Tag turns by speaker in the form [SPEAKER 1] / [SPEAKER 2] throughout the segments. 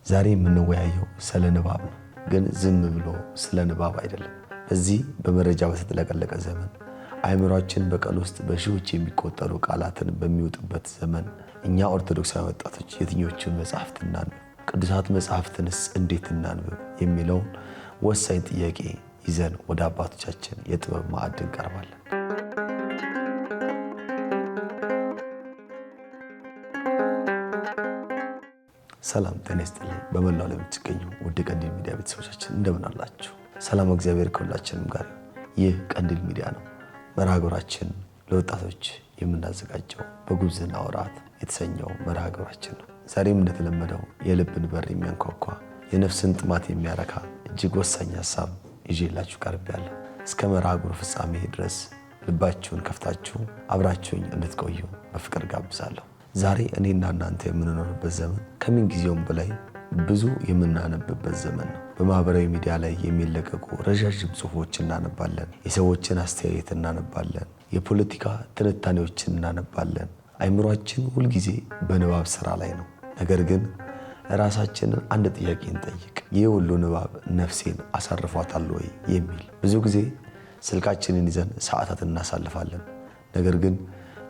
[SPEAKER 1] ዛሬ የምንወያየው ስለ ንባብ ነው። ግን ዝም ብሎ ስለ ንባብ አይደለም። በዚህ በመረጃ በተጥለቀለቀ ዘመን አእምሯችን በቀን ውስጥ በሺዎች የሚቆጠሩ ቃላትን በሚወጡበት ዘመን እኛ ኦርቶዶክሳዊ ወጣቶች የትኞቹን መጽሐፍት እናንብብ፣ ቅዱሳት መጽሐፍትንስ እንዴት እናንብብ የሚለውን ወሳኝ ጥያቄ ይዘን ወደ አባቶቻችን የጥበብ ማዕድ እንቀርባለን። ሰላም ጤና ይስጥልኝ። በመላው ዓለም የምትገኙ ውድ ቀንዲል ሚዲያ ቤተሰቦቻችን እንደምን አላችሁ? ሰላም እግዚአብሔር ከሁላችንም ጋር። ይህ ቀንዲል ሚዲያ ነው። መርሃ ግብራችን ለወጣቶች የምናዘጋጀው በጉብዝና ወራት የተሰኘው መርሃ ግብራችን ነው። ዛሬም እንደተለመደው የልብን በር የሚያንኳኳ የነፍስን ጥማት የሚያረካ እጅግ ወሳኝ ሐሳብ ይዤላችሁ ቀርቤያለሁ። እስከ መርሃ ግብሩ ፍጻሜ ድረስ ልባችሁን ከፍታችሁ አብራችሁኝ እንድትቆዩ በፍቅር ጋብዛለሁ። ዛሬ እኔና እናንተ የምንኖርበት ዘመን ከምን ጊዜውም በላይ ብዙ የምናነብበት ዘመን ነው። በማህበራዊ ሚዲያ ላይ የሚለቀቁ ረዣዥም ጽሑፎች እናነባለን። የሰዎችን አስተያየት እናነባለን። የፖለቲካ ትንታኔዎችን እናነባለን። አእምሯችን ሁልጊዜ በንባብ ስራ ላይ ነው። ነገር ግን ራሳችንን አንድ ጥያቄ እንጠይቅ። ይህ ሁሉ ንባብ ነፍሴን አሳርፏታል ወይ የሚል። ብዙ ጊዜ ስልካችንን ይዘን ሰዓታት እናሳልፋለን። ነገር ግን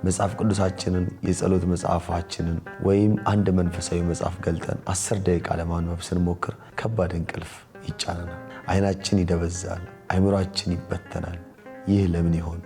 [SPEAKER 1] መጽሐፍ ቅዱሳችንን የጸሎት መጽሐፋችንን ወይም አንድ መንፈሳዊ መጽሐፍ ገልጠን 10 ደቂቃ ለማንበብ ስንሞክር ከባድ እንቅልፍ ይጫነናል። አይናችን ይደበዛል፣ አእምሯችን ይበተናል። ይህ ለምን ይሆን?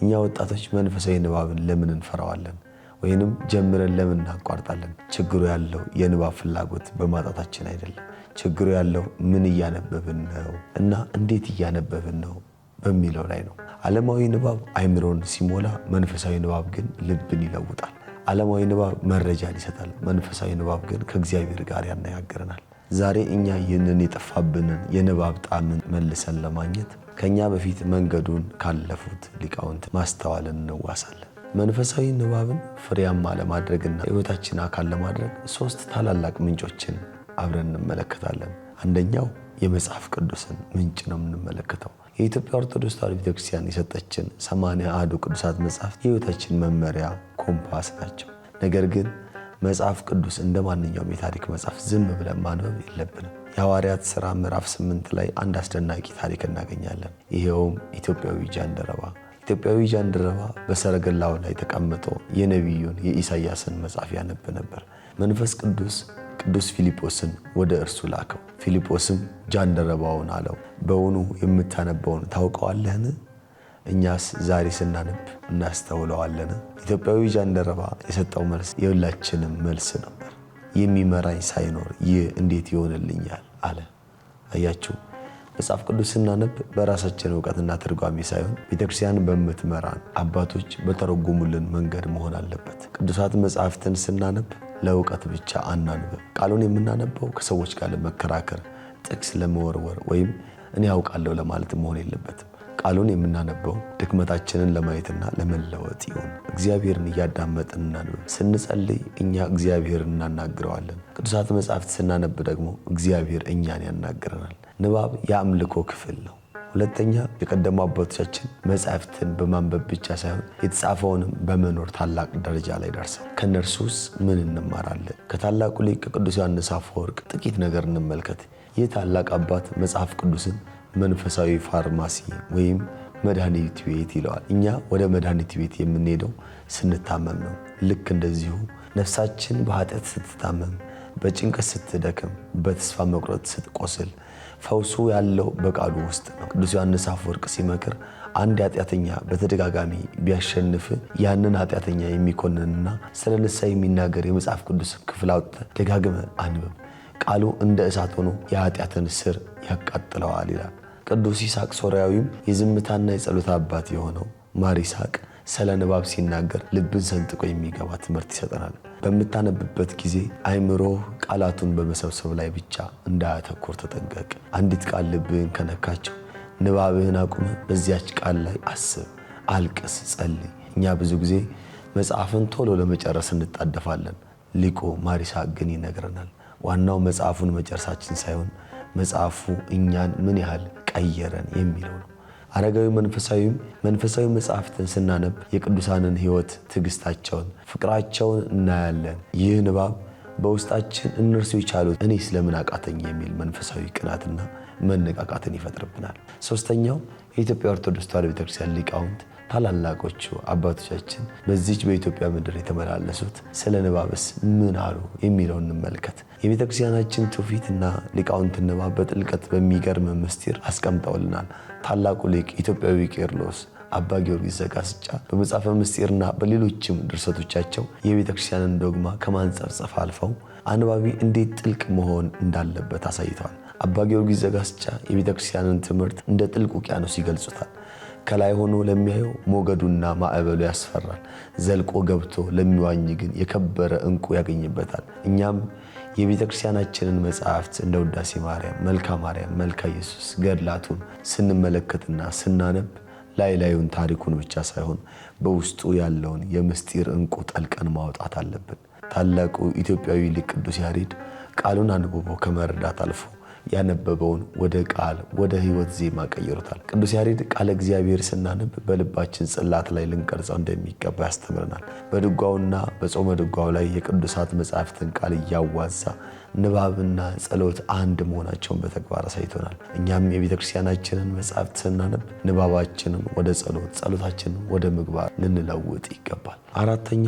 [SPEAKER 1] እኛ ወጣቶች መንፈሳዊ ንባብን ለምን እንፈራዋለን? ወይንም ጀምረን ለምን እናቋርጣለን? ችግሩ ያለው የንባብ ፍላጎት በማጣታችን አይደለም። ችግሩ ያለው ምን እያነበብን ነው እና እንዴት እያነበብን ነው በሚለው ላይ ነው። ዓለማዊ ንባብ አእምሮን ሲሞላ፣ መንፈሳዊ ንባብ ግን ልብን ይለውጣል። ዓለማዊ ንባብ መረጃን ይሰጣል። መንፈሳዊ ንባብ ግን ከእግዚአብሔር ጋር ያነጋግረናል። ዛሬ እኛ ይህንን የጠፋብንን የንባብ ጣዕምን መልሰን ለማግኘት ከኛ በፊት መንገዱን ካለፉት ሊቃውንት ማስተዋልን እንዋሳለን። መንፈሳዊ ንባብን ፍሬያማ ለማድረግና ሕይወታችን አካል ለማድረግ 3 ታላላቅ ምንጮችን አብረን እንመለከታለን። አንደኛው የመጽሐፍ ቅዱስን ምንጭ ነው የምንመለከተው። የኢትዮጵያ ኦርቶዶክስ ተዋሕዶ ቤተክርስቲያን የሰጠችን 81 ቅዱሳት መጽሐፍት የሕይወታችን መመሪያ ኮምፓስ ናቸው። ነገር ግን መጽሐፍ ቅዱስ እንደ ማንኛውም የታሪክ መጽሐፍ ዝም ብለን ማንበብ የለብንም። የሐዋርያት ሥራ ምዕራፍ 8 ላይ አንድ አስደናቂ ታሪክ እናገኛለን። ይሄውም ኢትዮጵያዊ ጃንደረባ በሰረገላው ላይ ተቀምጦ የነቢዩን የኢሳይያስን መጽሐፍ ያነብ ነበር። መንፈስ ቅዱስ ፊልጶስን ወደ እርሱ ላከው። ፊልጶስም ጃንደረባውን አለው፣ በውኑ የምታነበውን ታውቀዋለህን? እኛስ ዛሬ ስናነብ እናስተውለዋለን? ኢትዮጵያዊ ጃንደረባ የሰጠው መልስ የሁላችንም መልስ ነበር። የሚመራኝ ሳይኖር ይህ እንዴት ይሆንልኛል አለ። አያችሁ፣ መጽሐፍ ቅዱስ ስናነብ በራሳችን ዕውቀትና ትርጓሜ ሳይሆን ቤተክርስቲያን በምትመራን አባቶች በተረጎሙልን መንገድ መሆን አለበት። ቅዱሳት መጽሐፍትን ስናነብ ለዕውቀት ብቻ አናንብብ። ቃሉን የምናነበው ከሰዎች ጋር ለመከራከር፣ ጥቅስ ለመወርወር ወይም እኔ ያውቃለሁ ለማለት መሆን የለበትም። ቃሉን የምናነበው ድክመታችንን ለማየትና ለመለወጥ ይሁን። እግዚአብሔርን እያዳመጥን እናንብብ። ስንጸልይ እኛ እግዚአብሔርን እናናግረዋለን። ቅዱሳት መጽሐፍት ስናነብ ደግሞ እግዚአብሔር እኛን ያናግረናል። ንባብ የአምልኮ ክፍል ነው። ሁለተኛ፣ የቀደሙ አባቶቻችን መጽሐፍትን በማንበብ ብቻ ሳይሆን የተጻፈውንም በመኖር ታላቅ ደረጃ ላይ ደርሰው ከነርሱስ ምን እንማራለን? ከታላቁ ሊቅ ከቅዱስ ዮሐንስ አፈወርቅ ጥቂት ነገር እንመልከት። ይህ ታላቅ አባት መጽሐፍ ቅዱስን መንፈሳዊ ፋርማሲ ወይም መድኃኒት ቤት ይለዋል። እኛ ወደ መድኃኒት ቤት የምንሄደው ስንታመም ነው። ልክ እንደዚሁ ነፍሳችን በኃጢአት ስትታመም፣ በጭንቀት ስትደክም፣ በተስፋ መቁረጥ ስትቆስል ፈውሱ ያለው በቃሉ ውስጥ ነው። ቅዱስ ዮሐንስ አፈወርቅ ሲመክር አንድ ኃጢአተኛ በተደጋጋሚ ቢያሸንፍ ያንን ኃጢአተኛ የሚኮንንና ስለ ንስሐ የሚናገር የመጽሐፍ ቅዱስ ክፍል አውጥተህ ደጋግመህ አንብብ። ቃሉ እንደ እሳት ሆኖ የኃጢአትን ስር ያቃጥለዋል ይላል። ቅዱስ ይስሐቅ ሶርያዊም የዝምታና የጸሎት አባት የሆነው ማር ይስሐቅ ስለ ንባብ ሲናገር ልብን ሰንጥቆ የሚገባ ትምህርት ይሰጠናል። በምታነብበት ጊዜ አእምሮህ ቃላቱን በመሰብሰብ ላይ ብቻ እንዳያተኩር ተጠንቀቅ። አንዲት ቃል ልብህን ከነካቸው ንባብህን አቁመህ በዚያች ቃል ላይ አስብ፣ አልቅስ፣ ጸልይ። እኛ ብዙ ጊዜ መጽሐፍን ቶሎ ለመጨረስ እንጣደፋለን። ሊቁ ማር ይስሐቅ ግን ይነግረናል፣ ዋናው መጽሐፉን መጨረሳችን ሳይሆን መጽሐፉ እኛን ምን ያህል ቀየረን የሚለው ነው። አረጋዊ መንፈሳዊ መጽሐፍትን ስናነብ የቅዱሳንን ሕይወት፣ ትዕግስታቸውን፣ ፍቅራቸውን እናያለን። ይህ ንባብ በውስጣችን እነርሱ የቻሉት እኔ ስለምን አቃተኝ የሚል መንፈሳዊ ቅናትና መነቃቃትን ይፈጥርብናል። ሶስተኛው የኢትዮጵያ ኦርቶዶክስ ተዋሕዶ ቤተክርስቲያን ሊቃውንት ታላላቆቹ አባቶቻችን በዚች በኢትዮጵያ ምድር የተመላለሱት ስለ ንባብስ ምን አሉ የሚለውን እንመልከት። የቤተክርስቲያናችን ትውፊትና ሊቃውንት ንባብ በጥልቀት በሚገርም ምስጢር አስቀምጠውልናል። ታላቁ ሊቅ ኢትዮጵያዊ ቄርሎስ አባ ጊዮርጊስ ዘጋስጫ በመጽሐፈ ምስጢርና በሌሎችም ድርሰቶቻቸው የቤተክርስቲያንን ዶግማ ከማንጸፍጸፍ አልፈው አንባቢ እንዴት ጥልቅ መሆን እንዳለበት አሳይተዋል። አባ ጊዮርጊስ ዘጋስጫ የቤተክርስቲያንን ትምህርት እንደ ጥልቅ ውቅያኖስ ይገልጹታል። ከላይ ሆኖ ለሚያየው ሞገዱና ማዕበሉ ያስፈራል፣ ዘልቆ ገብቶ ለሚዋኝ ግን የከበረ ዕንቁ ያገኝበታል። እኛም የቤተክርስቲያናችንን መጽሐፍት እንደ ውዳሴ ማርያም፣ መልካ ማርያም፣ መልካ ኢየሱስ ገድላቱን ስንመለከትና ስናነብ ላዩን ታሪኩን ብቻ ሳይሆን በውስጡ ያለውን የምስጢር ዕንቁ ጠልቀን ማውጣት አለብን። ታላቁ ኢትዮጵያዊ ሊቅ ቅዱስ ያሬድ ቃሉን አንብቦ ከመረዳት አልፎ ያነበበውን ወደ ቃል ወደ ሕይወት ዜማ ቀይሮታል። ቅዱስ ያሬድ ቃለ እግዚአብሔር ስናነብ በልባችን ጽላት ላይ ልንቀርጸው እንደሚገባ ያስተምረናል። በድጓውና በጾመ ድጓው ላይ የቅዱሳት መጻሕፍትን ቃል እያዋዛ ንባብና ጸሎት አንድ መሆናቸውን በተግባር አሳይቶናል። እኛም የቤተክርስቲያናችንን መጻሕፍት ስናነብ ንባባችንን ወደ ጸሎት፣ ጸሎታችንን ወደ ምግባር ልንለውጥ ይገባል። አራተኛ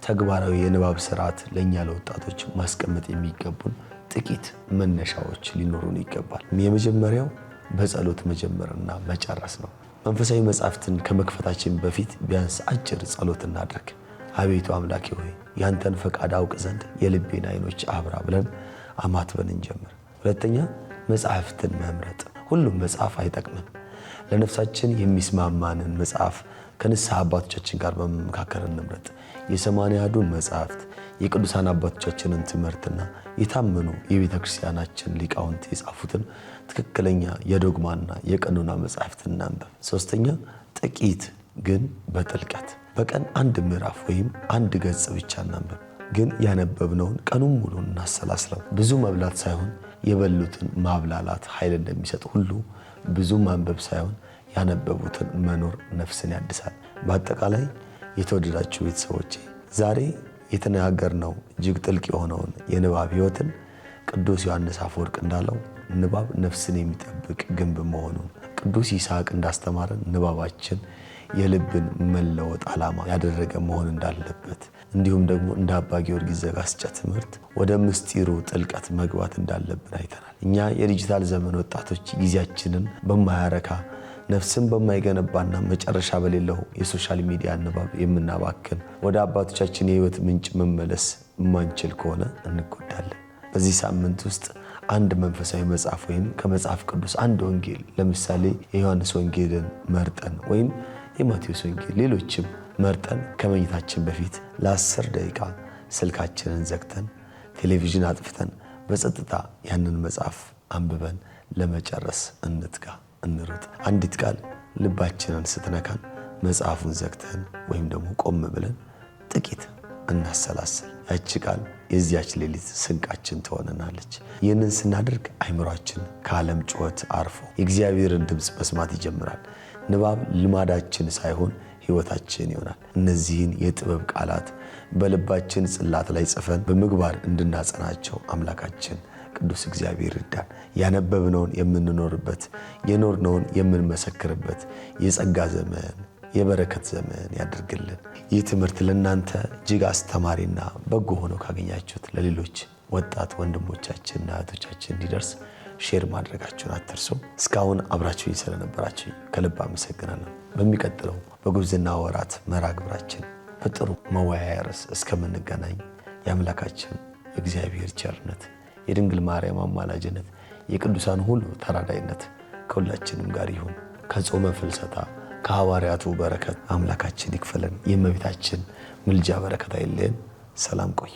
[SPEAKER 1] ተግባራዊ የንባብ ስርዓት ለእኛ ለወጣቶች ማስቀመጥ የሚገቡን ጥቂት መነሻዎች ሊኖሩን ይገባል። የመጀመሪያው በጸሎት መጀመርና መጨረስ ነው። መንፈሳዊ መጻሕፍትን ከመክፈታችን በፊት ቢያንስ አጭር ጸሎት እናድርግ። አቤቱ አምላኬ ሆይ ያንተን ፈቃድ አውቅ ዘንድ የልቤን ዓይኖች አብራ ብለን አማትበን እንጀምር። ሁለተኛ መጻሕፍትን መምረጥ። ሁሉም መጽሐፍ አይጠቅምም። ለነፍሳችን የሚስማማንን መጽሐፍ ከንስሐ አባቶቻችን ጋር በመመካከር እንምረጥ። የ80ዱን መጽሐፍት የቅዱሳን አባቶቻችንን ትምህርትና የታመኑ የቤተክርስቲያናችን ሊቃውንት የጻፉትን ትክክለኛ የዶግማና የቀኖና መጽሐፍትን እናንብብ። ሶስተኛ ጥቂት ግን በጥልቀት በቀን አንድ ምዕራፍ ወይም አንድ ገጽ ብቻ እናንብብ። ግን ያነበብነውን ቀኑን ሙሉ እናሰላስለው። ብዙ መብላት ሳይሆን የበሉትን ማብላላት ኃይል እንደሚሰጥ ሁሉ ብዙ ማንበብ ሳይሆን ያነበቡትን መኖር ነፍስን ያድሳል። በአጠቃላይ የተወደዳችሁ ቤተሰቦቼ ዛሬ የተነጋገርነው እጅግ ጥልቅ የሆነውን የንባብ ሕይወትን ቅዱስ ዮሐንስ አፈወርቅ እንዳለው ንባብ ነፍስን የሚጠብቅ ግንብ መሆኑን፣ ቅዱስ ይስሐቅ እንዳስተማረን ንባባችን የልብን መለወጥ ዓላማ ያደረገ መሆን እንዳለበት፣ እንዲሁም ደግሞ እንደ አባ ጊዮርጊስ ዘጋስጫ ትምህርት ወደ ምስጢሩ ጥልቀት መግባት እንዳለብን አይተናል። እኛ የዲጂታል ዘመን ወጣቶች ጊዜያችንን በማያረካ ነፍስን በማይገነባና መጨረሻ በሌለው የሶሻል ሚዲያ ንባብ የምናባክን ወደ አባቶቻችን የሕይወት ምንጭ መመለስ የማንችል ከሆነ እንጎዳለን። በዚህ ሳምንት ውስጥ አንድ መንፈሳዊ መጽሐፍ ወይም ከመጽሐፍ ቅዱስ አንድ ወንጌል፣ ለምሳሌ የዮሐንስ ወንጌልን መርጠን ወይም የማቴዎስ ወንጌል፣ ሌሎችም መርጠን ከመኝታችን በፊት ለ10 ደቂቃ ስልካችንን ዘግተን ቴሌቪዥን አጥፍተን በጸጥታ ያንን መጽሐፍ አንብበን ለመጨረስ እንትጋ፣ እንሩጥ። አንዲት ቃል ልባችንን ስትነካን መጽሐፉን ዘግተን ወይም ደግሞ ቆም ብለን ጥቂት እናሰላስል። ያቺ ቃል የዚያች ሌሊት ስንቃችን ትሆነናለች። ይህንን ስናደርግ አይምሯችን ከዓለም ጩኸት አርፎ የእግዚአብሔርን ድምፅ መስማት ይጀምራል። ንባብ ልማዳችን ሳይሆን ሕይወታችን ይሆናል። እነዚህን የጥበብ ቃላት በልባችን ጽላት ላይ ጽፈን በምግባር እንድናጸናቸው አምላካችን ቅዱስ እግዚአብሔር ይርዳን። ያነበብነውን የምንኖርበት፣ የኖርነውን የምንመሰክርበት የጸጋ ዘመን የበረከት ዘመን ያድርግልን። ይህ ትምህርት ለእናንተ እጅግ አስተማሪና በጎ ሆኖ ካገኛችሁት ለሌሎች ወጣት ወንድሞቻችንና እህቶቻችን እንዲደርስ ሼር ማድረጋችሁን አትርሱ። እስካሁን አብራችሁኝ ስለነበራችሁ ከልብ አመሰግናለሁ። በሚቀጥለው በጉብዝና ወራት መርሃ ግብራችን በጥሩ መወያያ ርዕስ እስከምንገናኝ የአምላካችን እግዚአብሔር ቸርነት፣ የድንግል ማርያም አማላጅነት፣ የቅዱሳን ሁሉ ተራዳይነት ከሁላችንም ጋር ይሁን። ከጾመ ፍልሰታ ከሐዋርያቱ በረከት አምላካችን ይክፈለን። የእመቤታችን ምልጃ በረከት አይለየን። ሰላም ቆዩ።